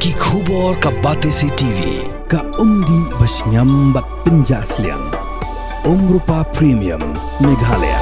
Ki khubor ka Batesi TV. Ka umdi basnyam bak penjasliang. Rupa Premium Meghalaya.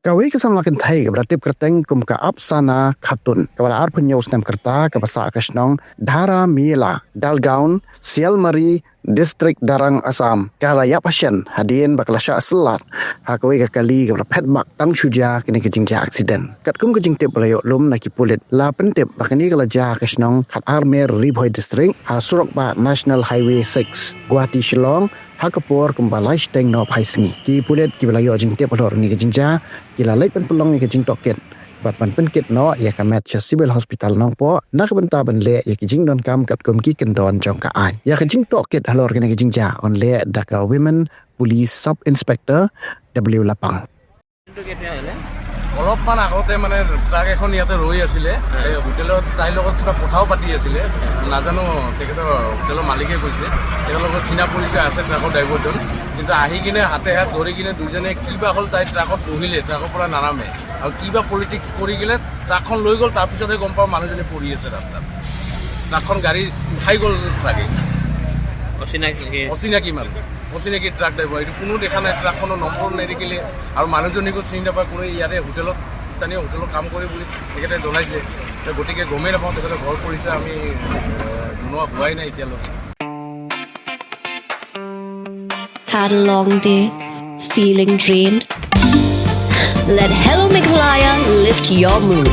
Kawai ke Samla Kynthei ke beratip kerteng kum ka apsana khatun kawala ar penyos nam kerta ke basa kasnong Dhara Mila Dalgaon Sialmari Distrik Darang Assam kala ya pasien hadin bakala Shah Syllad ha kawai ke kali ke berapet mak tang shuja kini ke jingja aksiden kat kum ke jingtip belayok lum naki pulit la pentip bakani kala ja kasnong khat armer Ribhoi Distrik ha Surok ba National Highway 6 Guwahati Shillong hakapur kumbalai steng no phaisngi ki pulet ki belayo jing te pelor ni ke jingja kila lai pen pelong ni ke jing toket bat pan pen kit no ya kamet cha civil hospital nong po nak benta ban le ya ki jing don kam kat kum ki kendon jong ka ai ya ke jing toket halor ke ni ke jingja on le daka women police sub inspector w lapang অলপমান আগতে মানে ট্ৰাক এখন ইয়াতে ৰৈ আছিলে এই হোটেলত তাইৰ লগত কিবা কথাও পাতি আছিলে নাজানো তেখেতৰ হোটেলৰ মালিকে কৈছে তেওঁৰ লগত চিনা পৰিচয় আছে ট্ৰাকৰ ড্ৰাইভাৰজন কিন্তু আহি কিনে হাতে হাত ধৰি কিনে দুজনে কিবা হ'ল তাই ট্ৰাকত বহিলে ট্ৰাকৰ পৰা নানামে আৰু কিবা পলিটিক্স কৰি কিনে ট্ৰাকখন লৈ গ'ল তাৰপিছতহে গম পাওঁ মানুহজনী পৰি আছে ৰাস্তাত ট্ৰাকখন গাড়ী উঠাই গ'ল চাগে অচিনাকি মানুহ অচিনাকি ট্ৰাক ড্ৰাইভাৰ এইটো কোনো দেখা নাই ট্ৰাকখনৰ নম্বৰ নেদেখিলে আৰু মানুহজনীকো চিনি নাপায় কোনো ইয়াতে হোটেলত স্থানীয় হোটেলত কাম কৰে বুলি তেখেতে জনাইছে গতিকে গমেই নাপাওঁ তেখেতে ঘৰ পৰিছে আমি জনোৱা হোৱাই নাই এতিয়ালৈকে Had a long day, feeling drained? Let Hello Meghalaya lift your mood.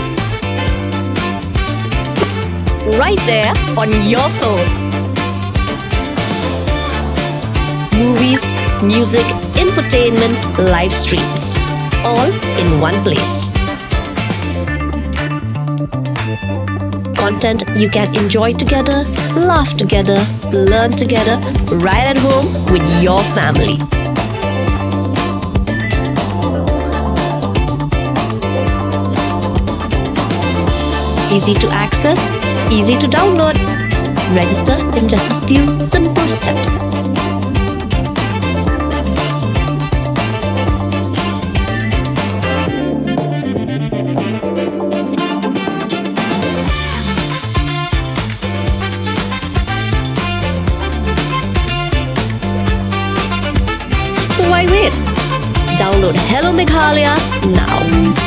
Right there on your phone. Movies, music, infotainment, live streams, all in one place. Content you can enjoy together, laugh together, learn together, right at home with your family. Easy to access, easy to download. Register in just a few simple steps. So why wait? Download Hello Meghalaya now.